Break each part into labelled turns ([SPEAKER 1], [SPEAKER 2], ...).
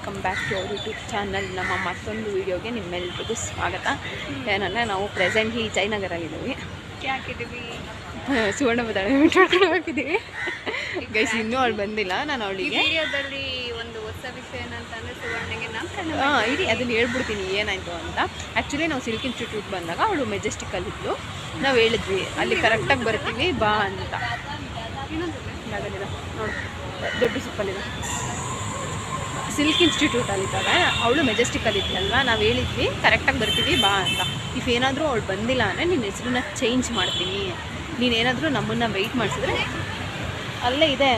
[SPEAKER 1] Welcome back to our YouTube channel. ನಮ್ಮ ಮತ್ತೊಂದು ವೀಡಿಯೋಗೆ ನಿಮ್ಮೆಲ್ರಿಗೂ ಸ್ವಾಗತ. ಏನಲ್ಲ, ನಾವು ಪ್ರೆಸೆಂಟ್ಲಿ ಜಯನಗರಲ್ಲಿದ್ದೀವಿ.
[SPEAKER 2] ಹಾಕಿದ್ದೀವಿ
[SPEAKER 1] ಸುವರ್ಣ ಬದಳೆ ಮಿಟ್ಕೊಂಡು ಹಾಕಿದ್ದೀವಿ ಗೈಸ್. ಇನ್ನೂ ಅವಳು ಬಂದಿಲ್ಲ. ನಾನು ಅವಳಿಗೆ
[SPEAKER 2] ವಿಡಿಯೋದಲ್ಲಿ ಒಂದು ಹೊಸ ವಿಷಯ ಏನಂತಂದರೆ ಸುವರ್ಣಗೆ
[SPEAKER 1] ಇರಿ ಅದನ್ನು ಹೇಳ್ಬಿಡ್ತೀನಿ ಏನಾಯಿತು ಅಂತ. ಆ್ಯಕ್ಚುಲಿ ನಾವು ಸಿಲ್ಕ್ ಇನ್ಸ್ಟಿಟ್ಯೂಟ್ ಬಂದಾಗ ಅವಳು ಮೆಜೆಸ್ಟಿಕಲ್ಲಿದ್ದು ನಾವು ಹೇಳಿದ್ವಿ ಅಲ್ಲಿ ಕರೆಕ್ಟಾಗಿ ಬರ್ತೀವಿ ಬಾ ಅಂತ. ನೋಡು ದೊಡ್ಡ ಸೂಪಲ್ಲಿದೆ. ಸಿಲ್ಕ್ ಇನ್ಸ್ಟಿಟ್ಯೂಟಲ್ಲಿದ್ದಾಗ ಅವಳು ಮೆಜೆಸ್ಟಿಕಲ್ಲಿದ್ದಲ್ವಾ, ನಾವು ಹೇಳಿದ್ವಿ ಕರೆಕ್ಟಾಗಿ ಬರ್ತೀವಿ ಬಾ ಅಂತ. ಇಫ್ ಏನಾದರೂ ಅವಳು ಬಂದಿಲ್ಲ ಅಂದರೆ ನಿನ್ನ ಹೆಸರನ್ನ ಚೇಂಜ್ ಮಾಡ್ತೀನಿ, ನೀನೇನಾದರೂ ನಮ್ಮನ್ನು ವೆಯ್ಟ್ ಮಾಡಿಸಿದ್ರೆ ಅಲ್ಲೇ ಇದೆ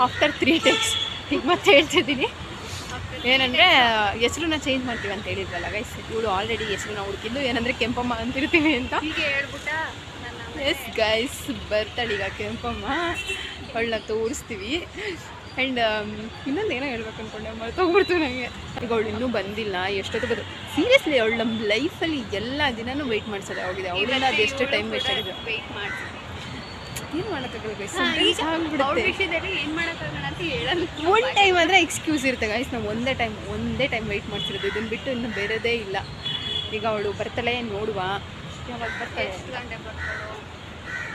[SPEAKER 1] ಆಫ್ಟರ್ 3 days. ಈಗ ಮತ್ತೆ ಹೇಳ್ತಿದ್ದೀನಿ ಏನಂದರೆ ಹೆಸರನ್ನ ಚೇಂಜ್ ಮಾಡ್ತೀವಿ ಅಂತ ಹೇಳಿದ್ವಲ್ಲ ಗೈಸ್. ಇವಳು ಆಲ್ರೆಡಿ ಹೆಸರನ್ನ ಹುಡುಕಿದ್ದು ಏನಂದರೆ ಕೆಂಪಮ್ಮ ಅಂತಿರ್ತೀವಿ ಅಂತ.
[SPEAKER 2] ಹೀಗೆ ಹೇಳ್ಬಿಟ್ಟ
[SPEAKER 1] ಎಸ್ ಗೈಸ್, ಬರ್ತಾಳೀಗ ಕೆಂಪಮ್ಮ, ಅವಳನ್ನ ತೋರಿಸ್ತೀವಿ. ಆ್ಯಂಡ್ ಇನ್ನೊಂದು ಏನೋ ಹೇಳ್ಬೇಕು ಅಂದ್ಕೊಂಡೆ, ಮರ್ತೋಗ್ಬಿಡ್ತು ನನಗೆ. ಈಗ ಅವಳು ಇನ್ನೂ ಬಂದಿಲ್ಲ. ಎಷ್ಟೊತ್ತು ಬಂದು ಸೀರಿಯಸ್ಲಿ ಅವಳು ನಮ್ಮ ಲೈಫಲ್ಲಿ ಎಲ್ಲ ದಿನವೂ ವೆಯ್ಟ್ ಮಾಡಿಸೋದೆ ಹೋಗಿದೆ. ಅವಳಿಂದ ಅದು ಎಷ್ಟು ಟೈಮ್ ವೇಸ್ಟ್ ಆಗಿದೆ.
[SPEAKER 2] ವೆಯ್ಟ್ ಮಾಡಿ
[SPEAKER 1] ಏನು ಮಾಡೋಕ್ಕಾಗಲ್ಲ ಗೈಸ್,
[SPEAKER 2] ವಿಷಯದಲ್ಲಿ ಏನು ಮಾಡೋಕ್ಕಾಗಲ್ಲ ಅಂತ ಹೇಳಲ್ಲ.
[SPEAKER 1] ಒಂದು ಟೈಮ್ ಆದರೆ ಎಕ್ಸ್ಕ್ಯೂಸ್ ಇರುತ್ತೆ ಗೈಸ್. ನಾವು ಒಂದೇ ಟೈಮ್ ವೆಯ್ಟ್ ಮಾಡ್ತಿರೋದು, ಇದನ್ನು ಬಿಟ್ಟು ಇನ್ನು ಬೇರೆದೇ ಇಲ್ಲ. ಈಗ ಅವಳು ಬರ್ತಾಳೆ, ನೋಡುವ ಯಾವಾಗ ಬರ್ತಾಳೆ.
[SPEAKER 2] ಎಷ್ಟು ಗಂಟೆ ಬರ್ತಾಳೋ?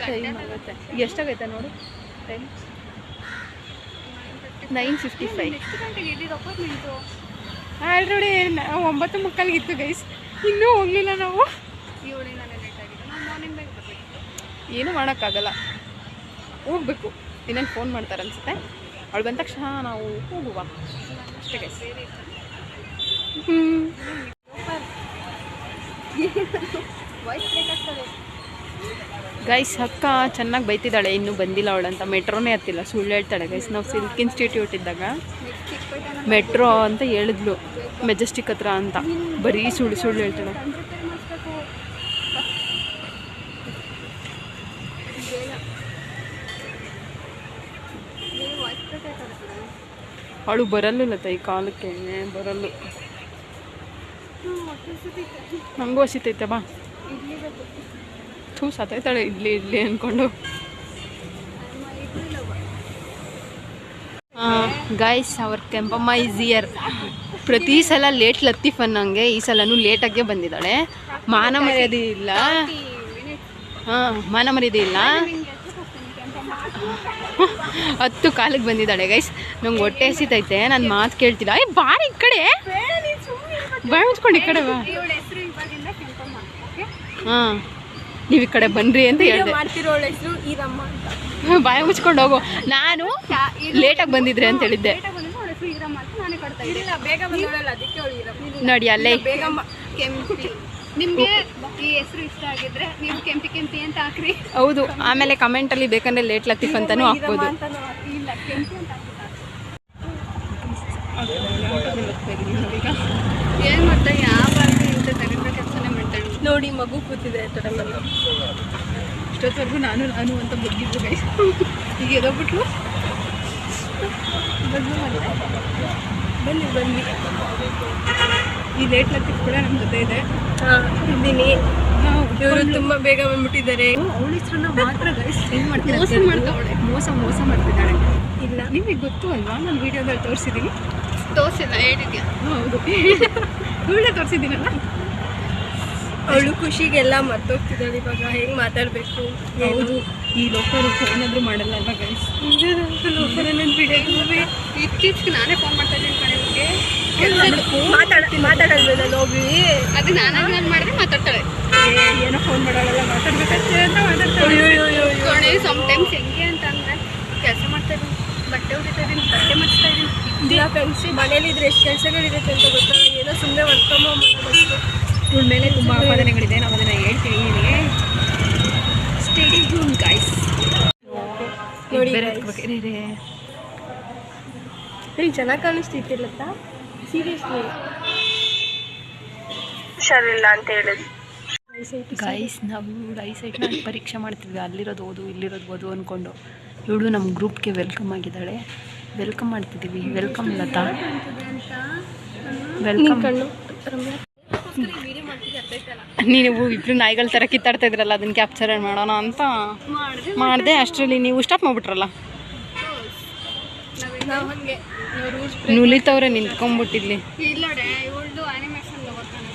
[SPEAKER 1] ಟೈಮ್ ಆಗುತ್ತೆ. ಎಷ್ಟಾಗೈತೆ ನೋಡು ಟೈಮ್. 9:55.
[SPEAKER 2] ಎಷ್ಟು ಗಂಟೆಗೆ ಇಲ್ಲಿದ್ದು ಅಪಾರ್ಟ್ಮೆಂಟು?
[SPEAKER 1] ಆಲ್ರೆಡಿ 9:45 ಇತ್ತು ಗೈಸ್, ಇನ್ನೂ ಹೋಗಲಿಲ್ಲ ನಾವು.
[SPEAKER 2] ಇವಳಿಂದ ಲೇಟ್ ಆಗಿದೆ. ನಾವು ಮಾರ್ನಿಂಗ್ ಬೇಗ ಬರಬೇಕು.
[SPEAKER 1] ಏನೂ ಮಾಡೋಕ್ಕಾಗಲ್ಲ, ಹೋಗಬೇಕು. ಇನ್ನೇನು ಫೋನ್ ಮಾಡ್ತಾರೆ ಅನಿಸುತ್ತೆ. ಅವಳು ಬಂದ ತಕ್ಷಣ ನಾವು ಹೋಗುವ ಅಷ್ಟೇ ಗೈಸ್.
[SPEAKER 2] ವಾಯ್ಸ್ ಬ್ರೇಕ್ ಆಗ್ತದೆ
[SPEAKER 1] ಗೈಸ್. ಅಕ್ಕ ಚೆನ್ನಾಗಿ ಬೈತಿದ್ದಾಳೆ, ಇನ್ನೂ ಬಂದಿಲ್ಲ ಅವಳಂತ. ಮೆಟ್ರೋನೇ ಹತ್ತಿಲ್ಲ, ಸುಳ್ಳು ಹೇಳ್ತಾಳೆ ಗೈಸ್. ನಾವು ಸಿಲ್ಕ್ ಇನ್ಸ್ಟಿಟ್ಯೂಟ್ ಇದ್ದಾಗ ಮೆಟ್ರೋ ಅಂತ ಹೇಳಿದ್ಲು, ಮೆಜೆಸ್ಟಿಕ್ ಹತ್ರ ಅಂತ. ಬರೀ ಸುಳ್ಳು ಹೇಳ್ತಾಳೆ. ಅವಳು ಬರಲ್ಲ ಈ ಕಾಲಕ್ಕೆ ಬರಲ್ಲು. ನಂಗೂ ಹಸಿತೈತೆ ಬಾ. ಸತ್ತೈತಾಳೆ ಇಡ್ಲಿ ಅಂದ್ಕೊಂಡು. ಗೈಸ್, ಅವ್ರ ಕೆಂಪಮ್ಮ ಈಸ್ ಇಯರ್. ಪ್ರತಿ ಸಲ ಲೇಟ್ ಲತ್ತೀಫ್ ಅನ್ನಂಗೆ ಈ ಸಲನೂ ಲೇಟಾಗೆ ಬಂದಿದ್ದಾಳೆ. ಮಾನ ಮರ್ಯಾದೆ ಇಲ್ಲ. ಮಾನ ಮರ್ಯಾದೆ ಇಲ್ಲ. 10 ಕಾಲಿಗೆ ಬಂದಿದ್ದಾಳೆ ಗೈಸ್. ನಂಗೆ ಹೊಟ್ಟೆ ಹಸಿತೈತೆ, ನಾನು ಮಾತು ಕೇಳ್ತಿಲ್ಲ. ಬಾರಿ ಈ ಕಡೆ, ಬಾಯ್ ಮುಚ್ಕೊಂಡು ಈ ಕಡೆ ಬಾ. ಹಾಂ, ನೀವು ಈ ಕಡೆ ಬನ್ನಿರಿ ಅಂತ ಹೇಳಿದೆ. ಬಾಯಿ ಮುಚ್ಕೊಂಡು ಹೋಗು. ನಾನು ಲೇಟಾಗಿ ಬಂದಿದ್ರೆ ಅಂತ ಹೇಳಿದ್ದೆ. ನೋಡಿ ಅಲ್ಲೇ
[SPEAKER 2] ನಿಮಗೆ ಈ ಹೆಸರು ಇಷ್ಟ ಆಗಿದ್ರೆ ನೀವು ಕೆಂಪಿ ಅಂತ ಹಾಕ್ರಿ.
[SPEAKER 1] ಹೌದು, ಆಮೇಲೆ ಕಮೆಂಟಲ್ಲಿ ಬೇಕಂದ್ರೆ ಲೇಟ್ ಲತೀಫ್ ಅಂತಾನೂ ಹಾಕ್ಬೋದು.
[SPEAKER 2] ಏನು ಮಾಡ್ತಾ ಯಾವಾಗ ಇಂಥ ತೆಗೆದ ಕೆಲಸನೇ ಮಾಡ್ತಾಳೆ
[SPEAKER 1] ನೋಡಿ. ಮಗು ಕೂತಿದೆ ಟೈಮಲ್ಲಿ. ಇಷ್ಟೊತ್ತವರೆಗೂ ನಾನು ಅಂತ ಬಗ್ಗಿದ್ದು ಗೈಸ್. ಈಗ ಎದೋಗ್ಬಿಟ್ಲು. ಬನ್ನಿ ಈ ಲೇಟ್ ಲತೀಫ್ ಕೂಡ ನಮ್ಮ ಜೊತೆ ಇದೆ. ಇದ್ದೀನಿ. ಇವರು ತುಂಬ ಬೇಗ ಬಂದ್ಬಿಟ್ಟಿದ್ದಾರೆ. ಅವಳ ಹೆಸರನ್ನ ಮಾತ್ರ ಗೈಸ್ ಚೇಂಜ್ ಮಾಡ್ತಾಳೆ. ಮೋಸ ಮಾಡ್ತಿದ್ದಾಳೆ. ಇಲ್ಲ, ನಿಮಗೆ ಗೊತ್ತು ಅಲ್ವಾ, ನಾನು ವೀಡಿಯೋದಲ್ಲಿ ತೋರಿಸಿದ್ದೀನಿ.
[SPEAKER 2] ತೋರಿಸಿಲ್ಲ, ಹೇಳಿದ್ಯಾ?
[SPEAKER 1] ಹೌದು, ಒಳ್ಳೆ ತೋರಿಸಿದ್ದೀನಲ್ಲ.
[SPEAKER 2] ಅವಳು ಖುಷಿಗೆಲ್ಲ ಮರ್ತೋಗ್ತಿದ್ದಾಳೆ ಇವಾಗ. ಹೆಂಗೆ ಮಾತಾಡಬೇಕು?
[SPEAKER 1] ಹೌದು, ಈ ಲೋಕರು ಫೋನಾದರೂ ಮಾಡಲ್ಲ ಅಲ್ವಾ ಗೈಸ್. ಲೋಕರಲ್ಲಿ ವಿಡಿಯೋ
[SPEAKER 2] ಇತ್ತೀಚೆಗೆ ನಾನೇ ಫೋನ್ ಮಾಡ್ತಾ ಇದ್ದೀನಿ ಕಣೆ.
[SPEAKER 1] ಮಾತಾಡಲ್ವಲ್ಲ ಹೋಗಿ.
[SPEAKER 2] ಅದು ನಾನು ಮಾಡಿದ್ರೆ ಮಾತಾಡ್ತಾಳೆ.
[SPEAKER 1] ಏನೋ ಫೋನ್ ಮಾಡೋಲ್ಲ, ಮಾತಾಡ್ಬೇಕಷ್ಟೇ ಅಂತ ಮಾತಾಡ್ತಾಳೆ.
[SPEAKER 2] ಸಮ್ಟೈಮ್ಸ್ ಹೆಂಗೆ ಅಂತ ಅಂದರೆ ಕೆಲಸ ಮಾಡ್ತಾ ಇದ್ದೀನಿ, ಬಟ್ಟೆ ಹೊಡಿತಾ ಇದ್ದೀನಿ, ಬಟ್ಟೆ ಮಚ್ತಾ ಇದ್ದೀನಿ.
[SPEAKER 1] ಮನೇಲಿದ್ರೆ ಎಷ್ಟು ಕೆಲಸಗಳಿರುತ್ತೆ ಅಂತ ಗೊತ್ತಲ್ಲ. ಏನೋ ಸುಮ್ಮನೆ ವರ್ಕ್ ಫ್ರಮ್ ಹೋಮ್ ಮಾಡೋದಕ್ಕೆ. ಇವ್ರ ಮೇಲೆ ತುಂಬ ಆಪಾದನೆಗಳಿದೆ, ನಾವು ಅದನ್ನು ಹೇಳ್ತೀವಿ ನಿಮಗೆ. Stay tune guys. ನೋಡಿ
[SPEAKER 2] ಚೆನ್ನಾಗಿ ಕಾಣಿಸ್ತಿತ್ತಿಲ್ಲತ್ತ. ಸೀರಿಯಸ್ಲಿ
[SPEAKER 1] ಹುಷಾರಿಲ್ಲ ಅಂತ ಹೇಳಿದ್ವಿ ಗೈಸ್. ನಾವು ಐಸೈಟ್ನ ಪರೀಕ್ಷೆ ಮಾಡ್ತಿದ್ವಿ. ಅಲ್ಲಿರೋದು ಓದು, ಇಲ್ಲಿರೋದು ಓದು ಅಂದ್ಕೊಂಡು. ಇವಳು ನಮ್ಮ ಗ್ರೂಪ್ಗೆ ವೆಲ್ಕಮ್ ಆಗಿದ್ದಾಳೆ. ವೆಲ್ಕಮ್ ಮಾಡ್ತಿದ್ದೀವಿ. Welcome Latha, welcome. ನೀವು ಇಬ್ರು ನಾಯಿಗಳ ಥರ ಕಿತ್ತಾಡ್ತಾ ಇದ್ರಲ್ಲ, ಅದನ್ನು ಕ್ಯಾಪ್ಚರ್ ಮಾಡೋಣ ಅಂತ ಮಾಡಿದೆ. ಅಷ್ಟರಲ್ಲಿ ನೀವು ಸ್ಟಾಪ್ ಮಾಡಿಬಿಟ್ರಲ್ಲ.
[SPEAKER 2] ನಾವು ಹಂಗೆ ರೂಲ್ಸ್
[SPEAKER 1] ನುಲಿತವ್ರೆ ನಿಂತ್ಕೊಂಡ್ಬಿಟ್ಟಿದ್ಲಿ.
[SPEAKER 2] ಇಲ್ಲ ನೋಡೆ ಇವಳ್ದು ಆನಿಮೇಷನ್ ಬರ್ತಾನೆ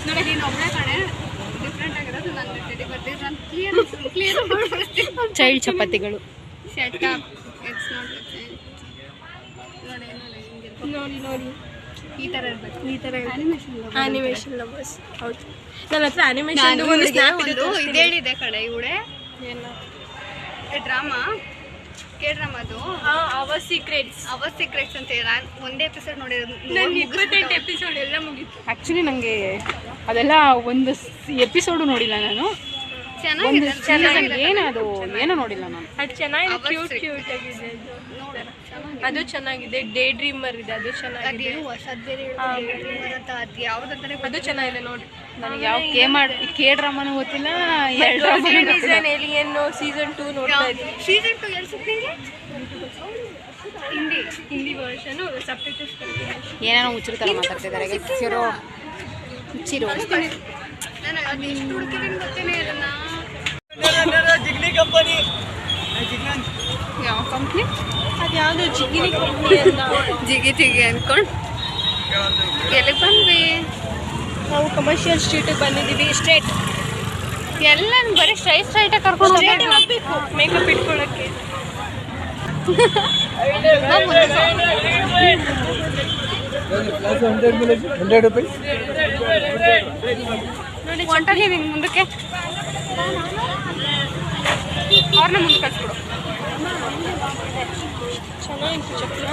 [SPEAKER 2] ನೋಡಿ ನೀನು ಒಬ್ಬಳೆ ಕಣೆ ಡಿಫ್ರೆಂಟ್ ಆಗಿರೋದು ನನ್ನ ಟೆಡಿ ಬರ್ತೀವಿ ನಾನು ಕ್ಲಿಯರ್ ಮಾಡ್ಬಿಡ್ತೀನಿ.
[SPEAKER 1] ಚೈಲ್ಡ್ ಚಪಾತಿಗಳು.
[SPEAKER 2] ಶಟ್ ಅಪ್ ಇಟ್ಸ್ ನಾಟ್ ನೋಡಿ ನೋಡಿ ನೋಡಿ ಈ ಥರ ಇರಬೇಕು. ಈ ಥರ ಆನಿಮೇಷನ್ ಲವರ್ಸ್. ಹೌದು ನನ್ನ ಹತ್ರ ಆನಿಮೇಷನ್ ಒಂದು ಸ್ನ್ಯಾಪ್ ಇದು ಹೇಳಿದೆ ಕಡೆ ಇವಳೆ ಏನು ಡ್ರಾಮಾ ಡ್ರಾಮಾದು ಅವರ್ ಸೀಕ್ರೆಟ್ಸ್ ಅಂತ ನಾನು ಒಂದೇ ಎಪಿಸೋಡ್ ನೋಡಿರೋದು. ನಾನು 28 ಎಪಿಸೋಡ್ ಎಲ್ಲ ಮುಗೀತು.
[SPEAKER 1] ಆ್ಯಕ್ಚುಲಿ ನನಗೆ ಅದೆಲ್ಲ ಒಂದು ಎಪಿಸೋಡು ನೋಡಿಲ್ಲ ನಾನು.
[SPEAKER 2] ಚೆನ್ನಾಗಿದೆ
[SPEAKER 1] ಏನದು ಏನೋ ನೋಡಿಲ್ಲ ನಾನು.
[SPEAKER 2] ಅದು ಚೆನ್ನಾಗಿದೆ. ಕ್ಯೂಟ್ ಆಗಿದೆ ಅದು ಚೆನ್ನಾಗಿದೆ. ಡೇ ಡ್ರೀಮರ್ ಇದೆ ಅದು ಚೆನ್ನಾಗಿದೆ. ಅದು ಚೆನ್ನಾಗಿದೆ ನೋಡಿ.
[SPEAKER 1] ನನಗೆ ಯಾವ ಕೆ ಡ್ರಾಮಾನು ಗೊತ್ತಿಲ್ಲ.
[SPEAKER 2] ಏಲಿಯನ್ ಸೀಸನ್ 2 ನೋಡ್ತಾ ಇದ್ದೆ. ಸೀಸನ್ 2 ಎಲ್ಲಿ ಸಿಗ್ತಿದೆ? ಹಿಂದಿ ವರ್ಷನ್ ಸಬ್ಟೈಟಲ್ಸ್
[SPEAKER 1] ಏನೇನೋ ಹುಚ್ಚರು ಥರ ಮಾತಾಡ್ತಿದ್ದಾರೆ. ಹುಚ್ಚಿರೋ
[SPEAKER 2] ನಾನು ಅದು ಎಷ್ಟು ಹುಡುಕಿದ್ದೀನಿ ಗೊತ್ತೇನೆ ಅದನ್ನ. ಯಾವ ಕಂಪ್ನಿ ಅದು ಯಾವುದೋ ಜಿಗಿನಿ ಕಂಪ್ನಿ ಅಂತ ಜಿಗಿ ಅಂದ್ಕೊಂಡು ಎಲ್ಲಿಗೆ ಬಂದ್ವಿ ನಾವು? ಕಮರ್ಷಿಯಲ್ ಸ್ಟ್ರೀಟಿಗೆ ಬಂದಿದ್ದೀವಿ. ಸ್ಟ್ರೇಟ್ ಎಲ್ಲ ಬರೀ ಸ್ಟ್ರೈಟಾಗಿ ಕರ್ಕೊಂಡು ಹೋಗ್ಬೇಕು ಮೇಕಪ್ ಇಟ್ಕೊಳ್ಳೋಕ್ಕೆ. ನೋಡಿ ಹೊಂಟಲ್ಲಿ ನಿಂಗೆ ಮುಂದಕ್ಕೆ ಅವ್ರನ್ನ ಮುಂದೆ ಕಳ್ಸ್ಬಿಡು. ಚೆನ್ನಾಗಿತ್ತು ಚಪ್ಪಲ.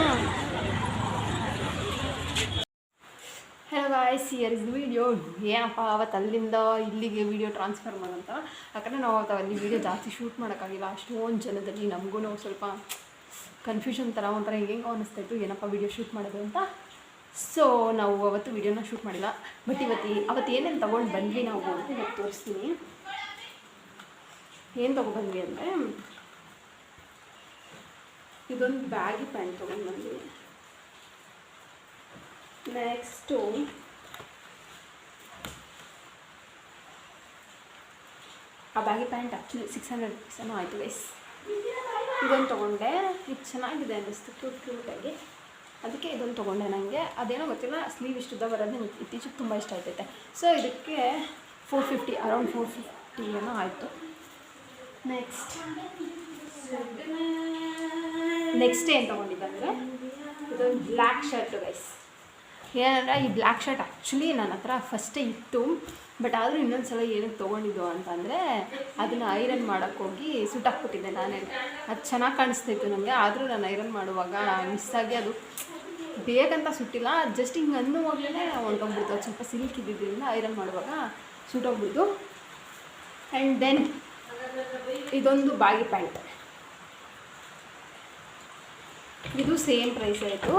[SPEAKER 1] Hello guys, here is video. ಏನಪ್ಪ ಅವತ್ತು ಅಲ್ಲಿಂದ ಇಲ್ಲಿಗೆ ವಿಡಿಯೋ ಟ್ರಾನ್ಸ್ಫರ್ ಮಾಡೋಂತ. ಯಾಕಂದರೆ ನಾವು ಅವತ್ತು ಅಲ್ಲಿ ವಿಡಿಯೋ ಜಾಸ್ತಿ ಶೂಟ್ ಮಾಡೋಕ್ಕಾಗಿಲ್ಲ. ಅಷ್ಟೊಂದು ಜನದಲ್ಲಿ ನಮಗೂ ಸ್ವಲ್ಪ ಕನ್ಫ್ಯೂಷನ್ ಥರ ಒಂಥರ ಹೆಂಗೆ ಅನ್ನಿಸ್ತಾಯಿತ್ತು ಏನಪ್ಪ ವಿಡಿಯೋ ಶೂಟ್ ಮಾಡೋದು ಅಂತ. ಸೊ ನಾವು ಅವತ್ತು ವಿಡಿಯೋನ ಶೂಟ್ ಮಾಡಿಲ್ಲ. ಬಟ್ ಅವತ್ತು ಏನೇನು ತೊಗೊಂಡು ಬಂದ್ವಿ ನಾವು ಅಂತ ಇವತ್ತು ತೋರಿಸ್ತೀನಿ. ಏನು ತೊಗೊಬಂದ್ವಿ ಅಂದರೆ ಇದೊಂದು ಬ್ಯಾಗಿ ಪ್ಯಾಂಟ್ ತೊಗೊಂಡು ಬಂದ್ವಿ. ನೆಕ್ಸ್ಟು ಆ ಬ್ಯಾಗಿ ಪ್ಯಾಂಟ್ ಆ್ಯಕ್ಚುಲಿ 600 rupees ಏನೋ ಆಯಿತು ಗೈಸ್. ಇದೊಂದು ತೊಗೊಂಡೆ. ಇದು ಚೆನ್ನಾಗಿದೆ ಅನ್ನಿಸ್ತು, ಕ್ಯೂಟಾಗಿ. ಅದಕ್ಕೆ ಇದೊಂದು ತೊಗೊಂಡೆ. ನನಗೆ ಅದೇನೋ ಗೊತ್ತಿಲ್ಲ, ಸ್ಲೀವ್ ಇಷ್ಟುದ್ದ ಬರೋದು ನನಗೆ ಇತ್ತೀಚೆಗೆ ತುಂಬ ಇಷ್ಟ ಆಗ್ತೈತೆ. ಸೊ ಇದಕ್ಕೆ 450 ಅರೌಂಡ್ 450 ಏನೋ ಆಯಿತು. ನೆಕ್ಸ್ಟ್ ಏನು ತೊಗೊಂಡಿದ್ದಂದರೆ ಇದೊಂದು ಬ್ಲ್ಯಾಕ್ ಶರ್ಟು ಗೈಸ್. ಏನಂದರೆ ಈ ಬ್ಲ್ಯಾಕ್ ಶರ್ಟ್ ಆ್ಯಕ್ಚುಲಿ ನನ್ನ ಹತ್ರ ಫಸ್ಟೇ ಇತ್ತು. ಬಟ್ ಆದರೂ ಇನ್ನೊಂದು ಸಲ ಏನಕ್ಕೆ ತೊಗೊಂಡಿದ್ದು ಅಂತಂದರೆ ಅದನ್ನು ಐರನ್ ಮಾಡೋಕ್ಕೋಗಿ ಸುಟ್ಟಾಕ್ಬಿಟ್ಟಿದ್ದೆ ನಾನೇ. ಅದು ಚೆನ್ನಾಗಿ ಕಾಣಿಸ್ತಾಯಿತ್ತು ನನಗೆ. ಆದರೂ ನಾನು ಐರನ್ ಮಾಡುವಾಗ ಮಿಸ್ಸಾಗಿ ಅದು ಬೇಕಂತ ಸುಟ್ಟಿಲ್ಲ, ಜಸ್ಟ್ ಹಿಂಗೆ ಅನ್ನುವಾಗಲೇ ಹೊಂಟೋಗ್ಬಿಡ್ತು. ಅದು ಸ್ವಲ್ಪ ಸಿಲ್ಕ್ ಇದ್ದಿದ್ದರಿಂದ ಐರನ್ ಮಾಡುವಾಗ ಸುಟ್ಟೋಗ್ಬಿಡ್ತು. ಆ್ಯಂಡ್ ದೆನ್ ಇದೊಂದು ಬಾಗಿ ಪ್ಯಾಂಟ್. ಇದು ಸೇಮ್ ಪ್ರೈಸ್ ಆಯಿತು.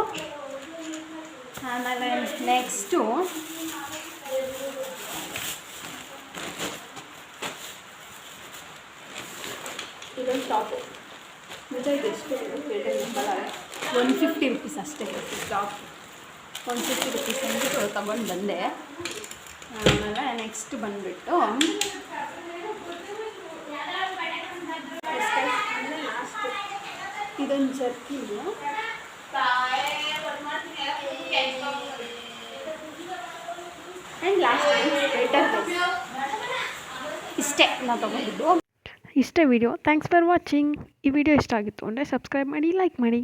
[SPEAKER 1] ಆಮೇಲೆ ನೆಕ್ಸ್ಟು ಇದೊಂದು ಟಾಪು. ನಿಜ ಇದು ಎಷ್ಟು ಸಿಂಪಲ್ 150 rupees ಅಷ್ಟೇ ಟಾಪ್. 150 rupees ಅಂದ್ಬಿಟ್ಟು ತಗೊಂಡು ಬಂದೆ. ಆಮೇಲೆ ನೆಕ್ಸ್ಟ್ ಬಂದುಬಿಟ್ಟು ಇದೊಂದು ಜರ್ಕಿನ್. And last sweater. ಇಷ್ಟೇ ನಾವು ತೊಗೊಂಡಿದ್ದು. ಇಷ್ಟೇ ವಿಡಿಯೋ. Thanks for watching. ಈ ವಿಡಿಯೋ ಇಷ್ಟ ಆಗಿತ್ತು ಅಂದರೆ ಸಬ್ಸ್ಕ್ರೈಬ್ ಮಾಡಿ, ಲೈಕ್ ಮಾಡಿ.